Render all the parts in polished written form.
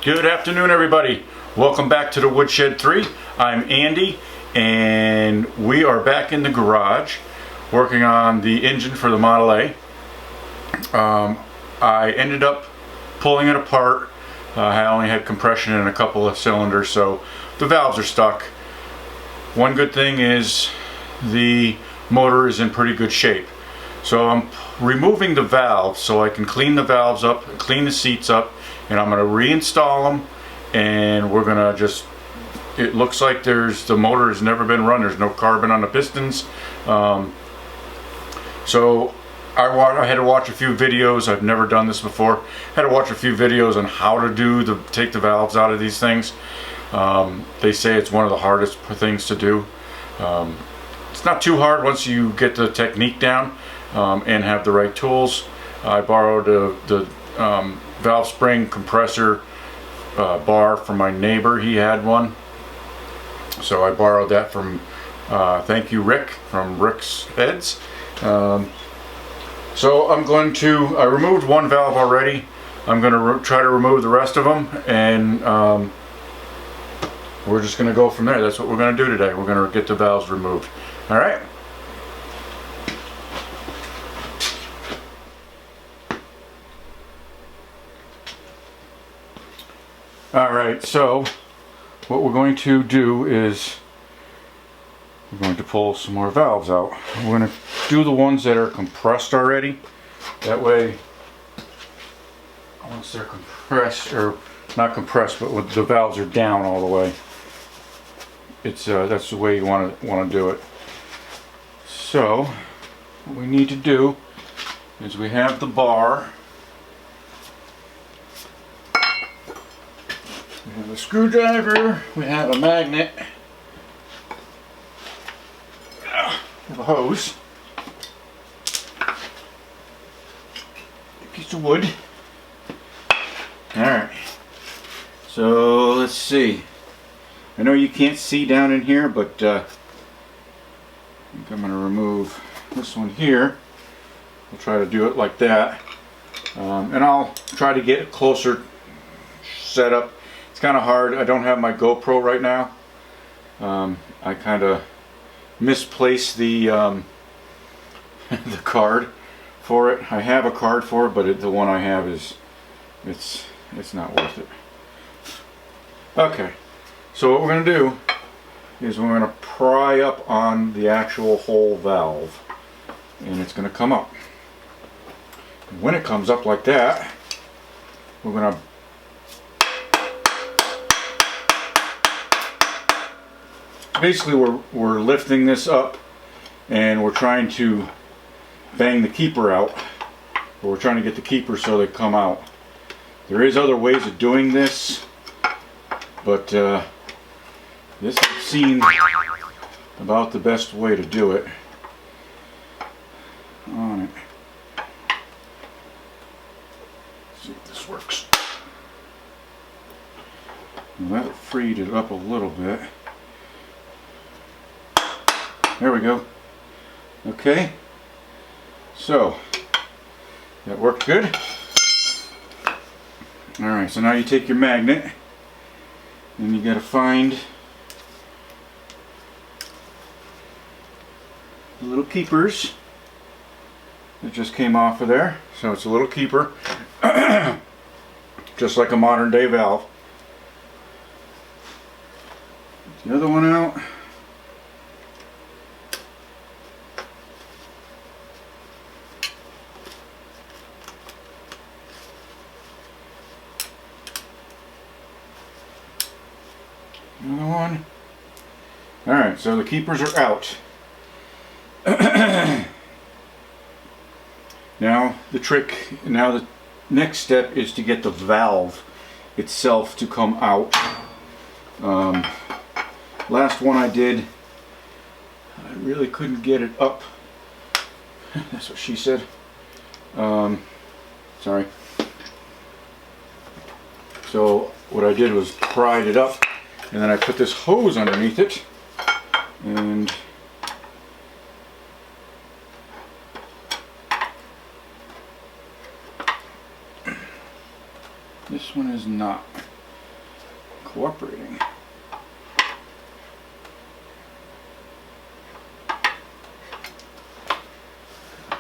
Good afternoon, everybody. Welcome back to the Woodshed 3. I'm Andy, and we are back in the garage working on the engine for the Model A. I ended up pulling it apart. I only had compression in a couple of cylinders, so the valves are stuck. One good thing is the motor is in pretty good shape. So I'm removing the valves so I can clean the valves up, clean the seats up, and I'm going to reinstall them, and we're going to just, it looks like the motor has never been run. There's no carbon on the pistons. So I had to watch a few videos. I've never done this before. I had to watch a few videos on how to take the valves out of these things. They say it's one of the hardest things to do. It's not too hard once you get the technique down and have the right tools. I borrowed the valve spring compressor bar from my neighbor. He had one, so I borrowed that from thank you Rick, from Rick's Heads. So I removed one valve already. I'm going to try to remove the rest of them, and we're just going to go from there. That's what we're going to do today. We're going to get the valves removed. All right. Alright, so what we're going to do is we're going to pull some more valves out. We're going to do the ones that are compressed already. That way, once they're compressed, or not compressed, but with the valves are down all the way, it's that's the way you want to do it. So what we need to do is we have the bar. We have a screwdriver, we have a magnet, we have a hose, a piece of wood. Alright, so let's see. I know you can't see down in here, but I think I'm going to remove this one here. I'll try to do it like that, and I'll try to get it closer set up. It's kind of hard. I don't have my GoPro right now. I kind of misplaced the the card for it. I have a card for it, but the one I have is it's not worth it. Okay, so what we're going to do is we're going to pry up on the actual whole valve, and it's going to come up. When it comes up like that, we're going to basically we're lifting this up, and we're trying to bang the keeper out, or we're trying to get the keeper so they come out. There is other ways of doing this, but this seemed about the best way to do it on it. Let's see if this works. Well, that freed it up a little bit. There we go. Okay, so that worked good. Alright, so now you take your magnet and you got to find the little keepers that just came off of there. So it's a little keeper, just like a modern day valve. Get the other one out. Another one. Alright, so the keepers are out. Now the next step is to get the valve itself to come out. Last one I did, I really couldn't get it up. That's what she said. Sorry. So what I did was pried it up, and then I put this hose underneath it, and this one is not. cooperating.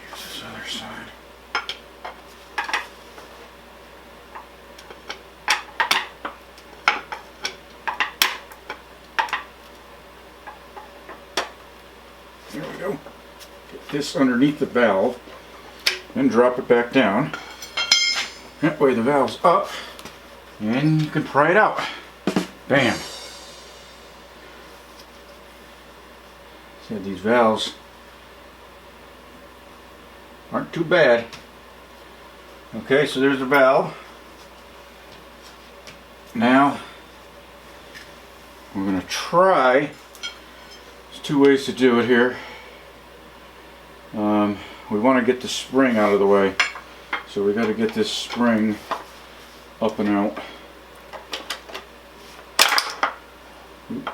Here's this other side. There we go. Get this underneath the valve, then drop it back down. That way the valve's up, and you can pry it out. Bam! So these valves aren't too bad. Okay, so there's the valve. Now we're going to try. There's two ways to do it here. We want to get the spring out of the way, so we got to get this spring up and out. Oop.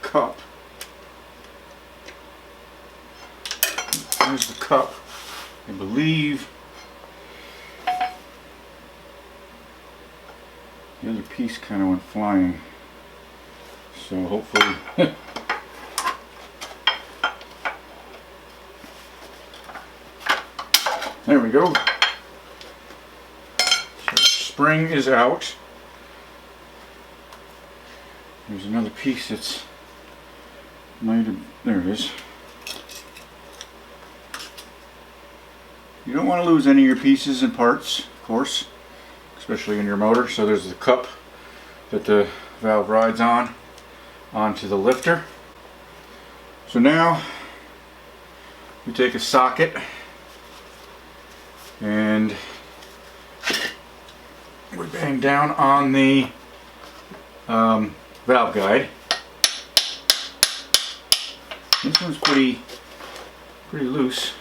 Cup. There's the cup. I believe the other piece kind of went flying, so hopefully there we go. So spring is out. There's another piece that's there it is. You don't want to lose any of your pieces and parts, of course, especially in your motor. So there's the cup that the valve rides on, onto the lifter. So now we take a socket and we bang down on the valve guide. This one's pretty loose.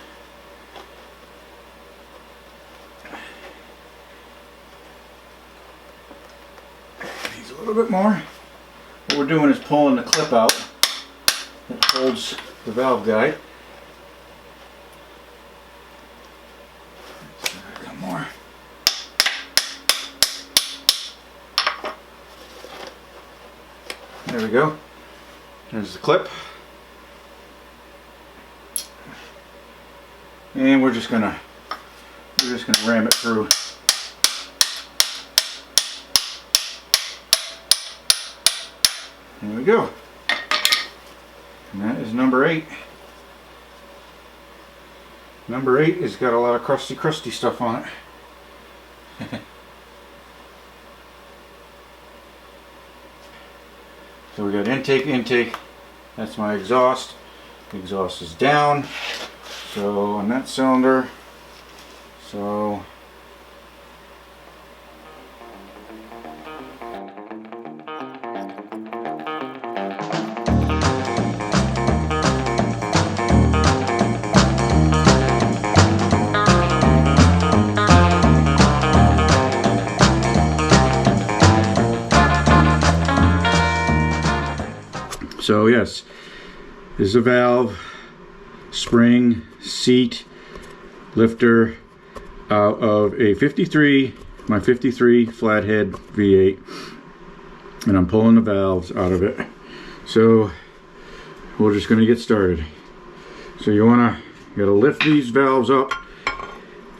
Needs a little bit more. What we're doing is pulling the clip out that holds the valve guide. So I got more. There we go. There's the clip. And we're just gonna ram it through. There we go. And that is number 8. Number 8 has got a lot of crusty stuff on it. So we got intake. That's my exhaust. The exhaust is down. So on that cylinder, so yes, this is a valve, spring, seat, lifter out of a 53, my 53 flathead V8, and I'm pulling the valves out of it. So we're just going to get started. So you gotta lift these valves up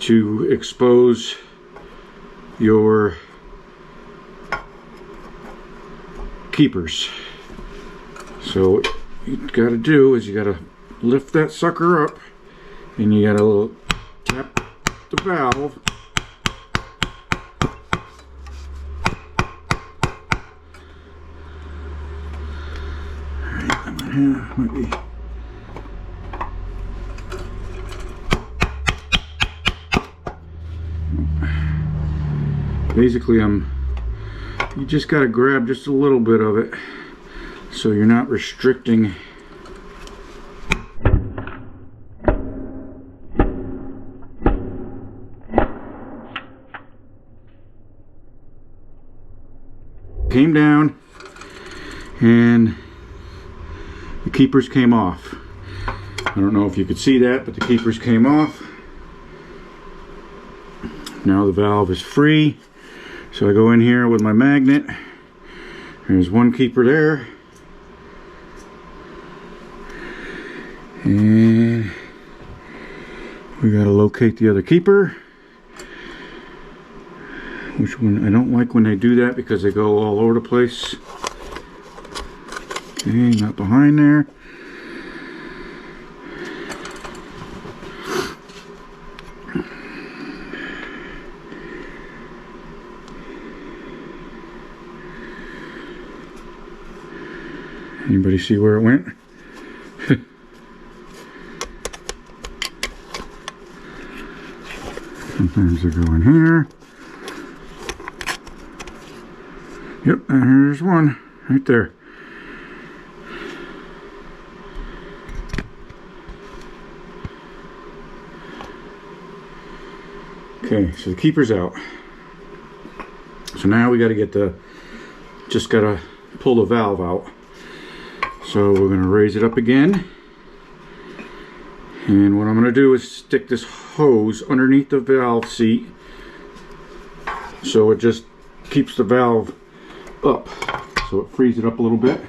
to expose your keepers. So what you gotta do is you gotta lift that sucker up, and you gotta tap the valve. Alright, might be. Basically, you just gotta grab just a little bit of it so you're not restricting came down and the keepers came off. I don't know if you could see that, but the keepers came off. Now the valve is free. So I go in here with my magnet. There's one keeper there. And we gotta locate the other keeper. Which one? I don't like when they do that because they go all over the place. Okay, not behind there. Anybody see where it went? Sometimes they go in here. Yep, and here's one right there. Okay, so the keeper's out. So now we got to get just got to pull the valve out. So we're going to raise it up again. And what I'm going to do is stick this hose underneath the valve seat so it just keeps the valve up. So it frees it up a little bit.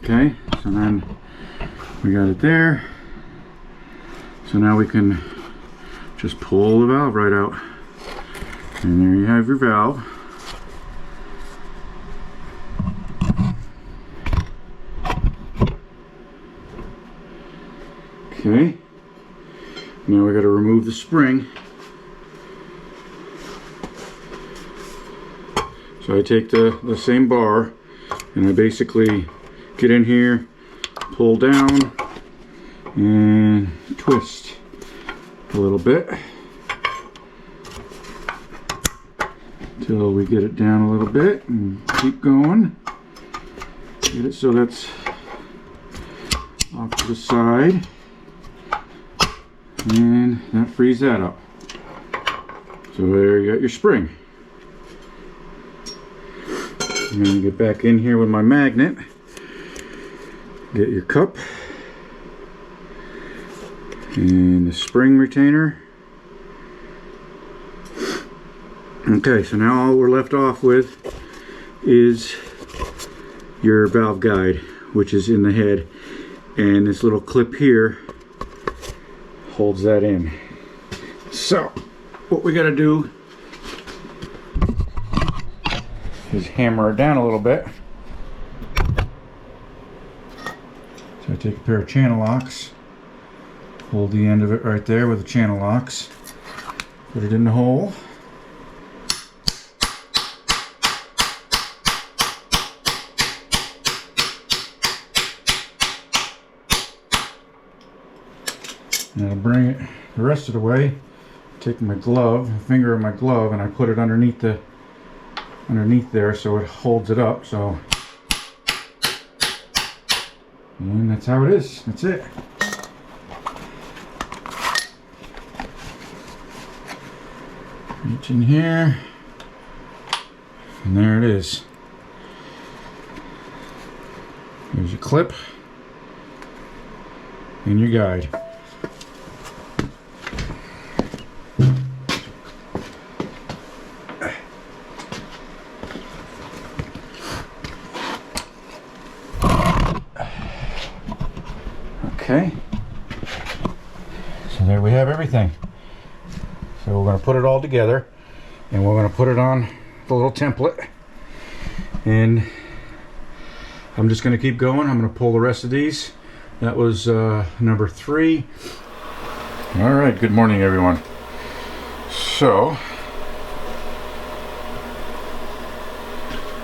Okay, so then we got it there. So now we can just pull the valve right out. And there you have your valve. Okay, now we got to remove the spring. So I take the same bar and I basically get in here, pull down, and twist a little bit until we get it down a little bit and keep going. Get it so that's off to the side. And that frees that up. So there you got your spring. I'm going to get back in here with my magnet. Get your cup. And the spring retainer. Okay, so now all we're left off with is your valve guide, which is in the head. And this little clip here holds that in. So what we got to do is hammer it down a little bit. So I take a pair of channel locks, hold the end of it right there with the channel locks, put it in the hole. And I'll bring it the rest of the way. Take my glove, finger of my glove, and I put it underneath there so it holds it up. So, and that's how it is. That's it. Reach in here, and there it is. There's your clip and your guide. Okay, so there we have everything. So we're going to put it all together and we're going to put it on the little template, and I'm just going to keep going. I'm going to pull the rest of these. That was number 3. All right, good morning everyone. So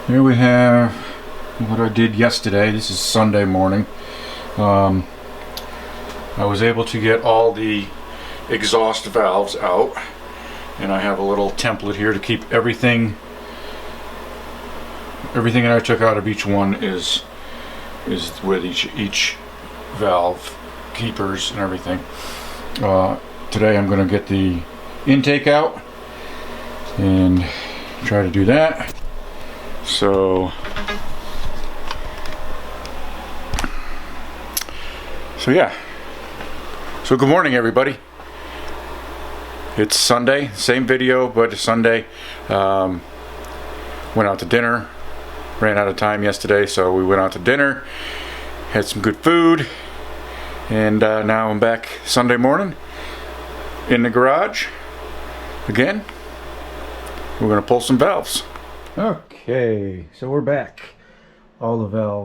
here we have what I did yesterday. This is Sunday morning. I was able to get all the exhaust valves out, and I have a little template here to keep everything that I took out of each one is with each valve, keepers and everything. Today I'm going to get the intake out and try to do that. So yeah. So good morning, everybody. It's Sunday, same video, but it's Sunday. Went out to dinner. Ran out of time yesterday, so we went out to dinner. Had some good food. And now I'm back Sunday morning in the garage again. We're gonna pull some valves. Okay, so we're back. All the valves.